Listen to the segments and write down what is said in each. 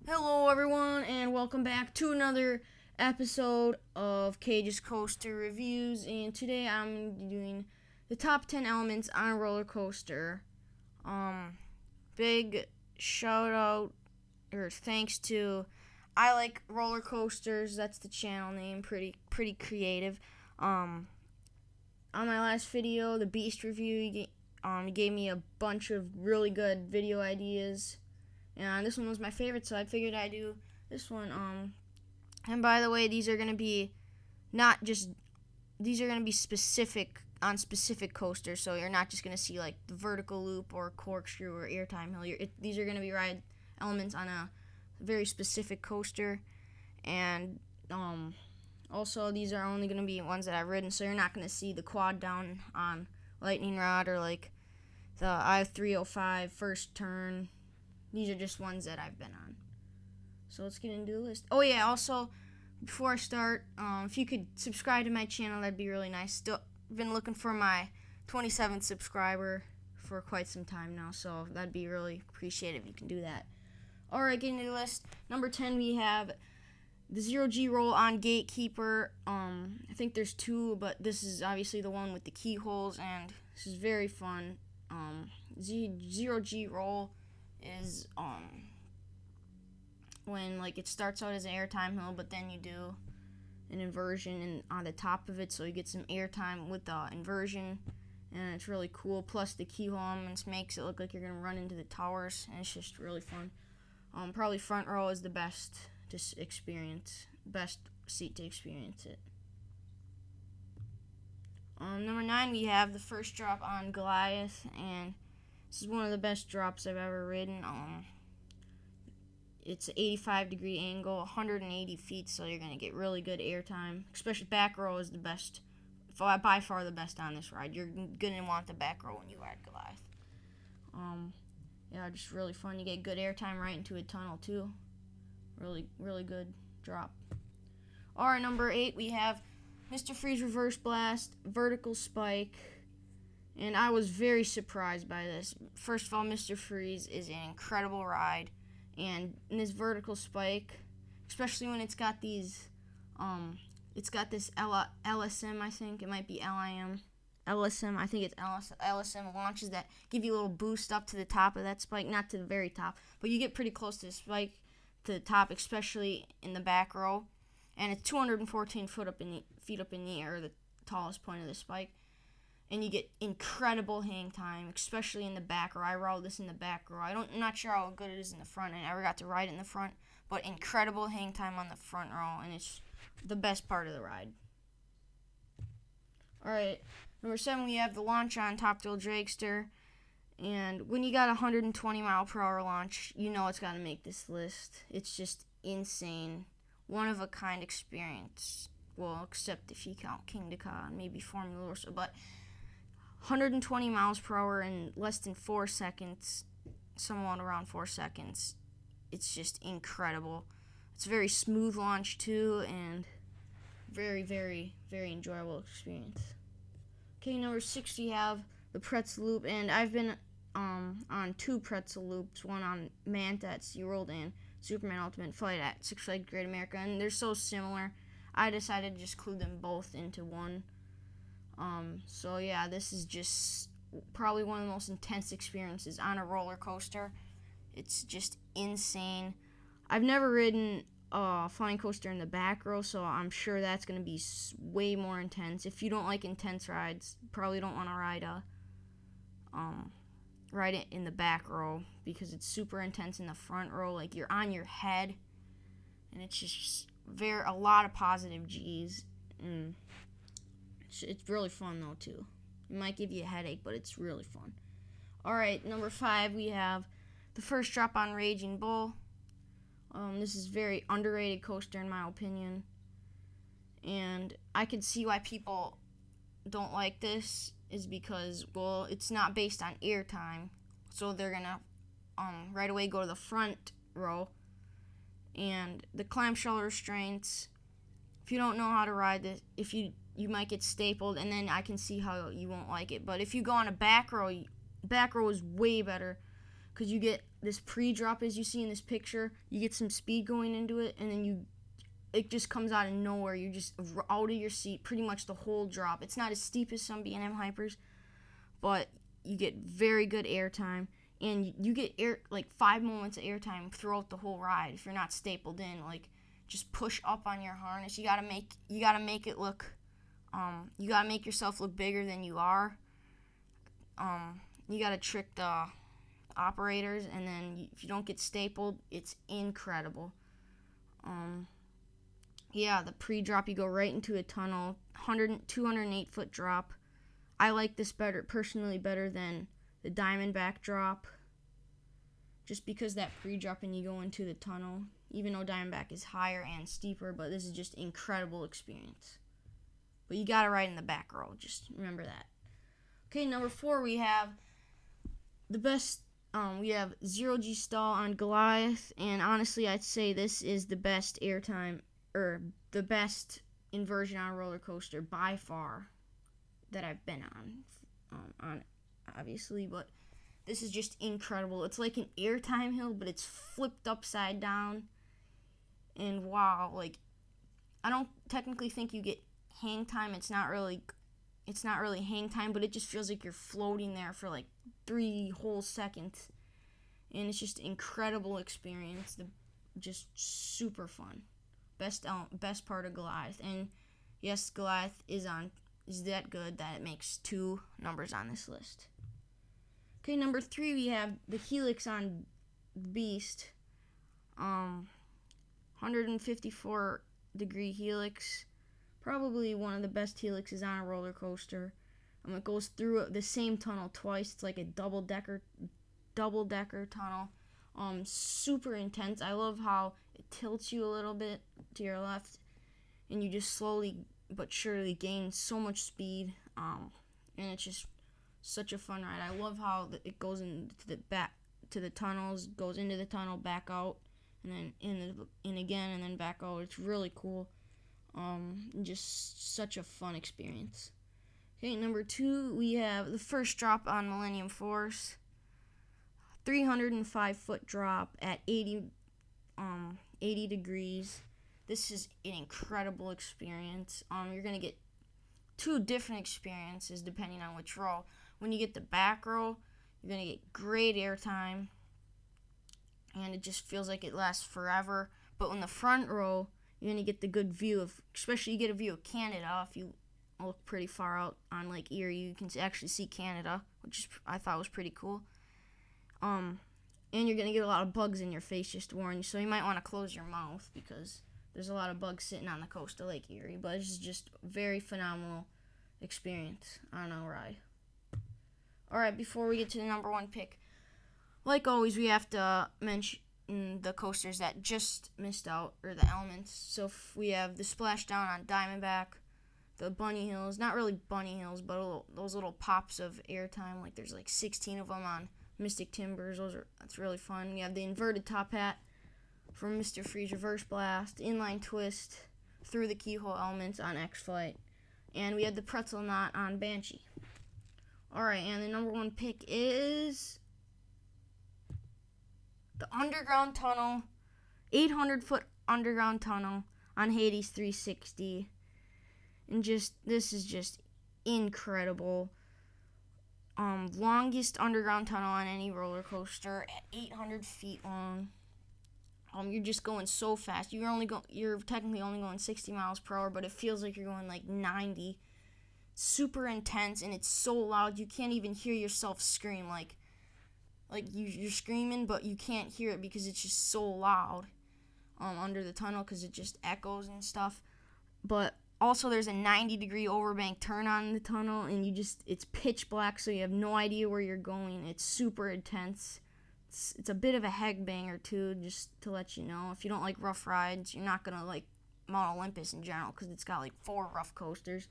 Hello, everyone, and welcome back to another episode of Cage's Coaster Reviews. And today I'm doing the top 10 elements on a roller coaster. Big shout out or thanks to I Like Roller Coasters. That's the channel name. Pretty creative. On my last video, the Beast review, he gave me a bunch of really good video ideas. And this one was my favorite, so I figured I'd do this one. And by the way, these are gonna be specific on specific coasters, so you're not just gonna see like the vertical loop or corkscrew or airtime hill. These are gonna be ride elements on a very specific coaster, and also these are only gonna be ones that I've ridden, so you're not gonna see the quad down on Lightning Rod or like the I-305 first turn. These are just ones that I've been on. So let's get into the list. Oh yeah, also, before I start, if you could subscribe to my channel, that'd be really nice. Still been looking for my 27th subscriber for quite some time now, so that'd be really appreciated if you can do that. Alright, getting into the list. Number 10, we have the 0G roll on Gatekeeper. I think there's two, but this is obviously the one with the keyholes, and this is very fun. 0G roll is when like it starts out as an airtime hill, but then you do an inversion on the top of it, so you get some airtime with the inversion, and it's really cool. Plus the keyhole elements makes it look like you're gonna run into the towers, and it's just really fun. Probably front row is the best seat to experience it. Number 9, we have the first drop on Goliath, and this is one of the best drops I've ever ridden. It's an 85-degree angle, 180 feet, so you're going to get really good airtime. Especially back row is the best, by far the best on this ride. You're going to want the back row when you ride Goliath. Yeah, just really fun. You get good airtime right into a tunnel, too. Really good drop. Alright, number 8, we have Mr. Freeze Reverse Blast, Vertical Spike. And I was very surprised by this. First of all, Mr. Freeze is an incredible ride. And in this vertical spike, especially when it's got these, it's got this LSM, I think. It might be LIM. LSM, I think it's LSM launches that give you a little boost up to the top of that spike. Not to the very top, but you get pretty close to the spike, to the top, especially in the back row. And it's 214 feet up in the air, the tallest point of the spike. And you get incredible hang time, especially in the back row. I rode this in the back row. I'm not sure how good it is in the front. I never got to ride it in the front, but incredible hang time on the front row, and it's the best part of the ride. Alright, number 7, we have the launch on Top Thrill Dragster. And when you got a 120 mile per hour launch, you know it's got to make this list. It's just insane. One of a kind experience. Well, except if you count King Dakar and maybe Formula Rossa, but 120 miles per hour in less than 4 seconds, somewhat around 4 seconds. It's just incredible. It's a very smooth launch too, and very enjoyable experience. Okay, number 6, we have the Pretzel loop, and I've been on 2 Pretzel loops, one on Manta at SeaWorld and Superman Ultimate Flight at Six Flags Great America, and they're so similar. I decided to just clue them both into one. So yeah, this is just probably one of the most intense experiences on a roller coaster. It's just insane. I've never ridden a flying coaster in the back row, so I'm sure that's going to be way more intense. If you don't like intense rides, probably don't want to ride it in the back row, because it's super intense in the front row. Like, you're on your head, and it's just a lot of positive G's. It's really fun though too. It might give you a headache, but it's really fun. Alright, number 5, we have the first drop on Raging Bull. This is a very underrated coaster in my opinion, and I can see why people don't like this, is because, well, it's not based on airtime, so they're gonna right away go to the front row. And the clamshell restraints, if you don't know how to ride this, you might get stapled, and then I can see how you won't like it. But if you go on a back row is way better, because you get this pre-drop, as you see in this picture. You get some speed going into it, and then it just comes out of nowhere. You're just out of your seat pretty much the whole drop. It's not as steep as some B&M hypers, but you get very good airtime, and you get like 5 moments of airtime throughout the whole ride if you're not stapled in. Like, just push up on your harness. You gotta make it look. You gotta make yourself look bigger than you are. You gotta trick the operators, and then if you don't get stapled, it's incredible. Yeah, the pre-drop, you go right into a tunnel, 208 foot drop. I like this personally better than the Diamondback drop, just because that pre-drop and you go into the tunnel, even though Diamondback is higher and steeper, but this is just incredible experience. But you gotta ride in the back row, just remember that. Okay, number 4, we have the best. We have 0G stall on Goliath, and honestly, I'd say this is the best airtime, or the best inversion on a roller coaster by far that I've been on obviously, but this is just incredible. It's like an airtime hill, but it's flipped upside down, and wow, like, I don't technically think you get hang time. It's not really hang time, but it just feels like you're floating there for like 3 whole seconds, and it's just incredible experience. Just super fun. Best part of Goliath, and yes, Goliath is that good that it makes 2 numbers on this list. Okay, number 3, we have the Helix on Beast. 154 degree Helix. Probably one of the best helixes on a roller coaster. It goes through the same tunnel twice. It's like a double decker tunnel. Super intense. I love how it tilts you a little bit to your left, and you just slowly but surely gain so much speed. And it's just such a fun ride. I love how it goes into the back to the tunnels, goes into the tunnel, back out, and then in again, and then back out. It's really cool. Just such a fun experience. Okay, number 2, we have the first drop on Millennium Force. 305 foot drop at 80 degrees. This is an incredible experience. You're gonna get 2 different experiences depending on which row. When you get the back row, you're gonna get great airtime, and it just feels like it lasts forever. But in the front row, you're going to get the good view of, especially you get a view of Canada. If you look pretty far out on Lake Erie, you can actually see Canada, which I thought was pretty cool. And you're going to get a lot of bugs in your face, just to warn you. So you might want to close your mouth because there's a lot of bugs sitting on the coast of Lake Erie. But it's just a very phenomenal experience on a ride. Alright, before we get to the number 1 pick, like always, we have to mention the coasters that just missed out, or the elements. So we have the splashdown on Diamondback, the bunny hills, not really bunny hills, but those little pops of airtime. Like, there's like 16 of them on Mystic Timbers. That's really fun. We have the inverted top hat from Mr. Freeze Reverse Blast, inline twist through the keyhole elements on X-Flight, and we have the pretzel knot on Banshee. Alright, and the number 1 pick is the underground tunnel, 800-foot underground tunnel on Hades 360. And this is just incredible. Longest underground tunnel on any roller coaster at 800 feet long. You're just going so fast. You're technically only going 60 miles per hour, but it feels like you're going like 90. Super intense, and it's so loud you can't even hear yourself scream. Like you're screaming, but you can't hear it because it's just so loud under the tunnel because it just echoes and stuff. But also, there's a 90-degree overbank turn on in the tunnel, and it's pitch black, so you have no idea where you're going. It's super intense. It's a bit of a headbanger too, just to let you know. If you don't like rough rides, you're not gonna like Mount Olympus in general because it's got like 4 rough coasters.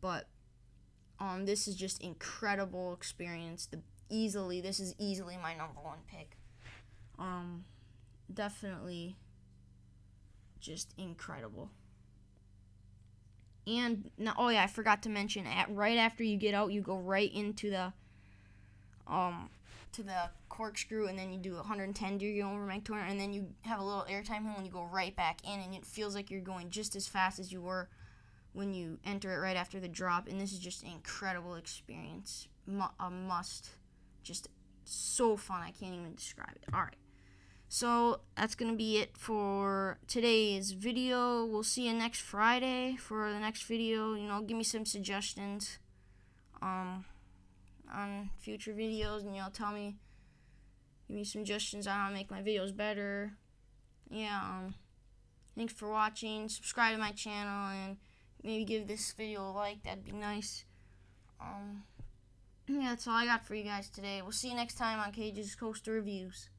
But this is just incredible experience. This is easily my number 1 pick. Definitely just incredible. And now, I forgot to mention, right after you get out, you go right into the to the corkscrew, and then you do 110 degree overbank turn, and then you have a little airtime here when you go right back in, and it feels like you're going just as fast as you were when you enter it right after the drop. And this is just an incredible experience, a must, just so fun. I can't even describe it. All right, so that's gonna be it for today's video. We'll see you next Friday for the next video. You know, give me some suggestions on future videos, and give me suggestions on how to make my videos better. Yeah, thanks for watching. Subscribe to my channel, and maybe give this video a like. That'd be nice. Yeah, that's all I got for you guys today. We'll see you next time on Cage's Coaster Reviews.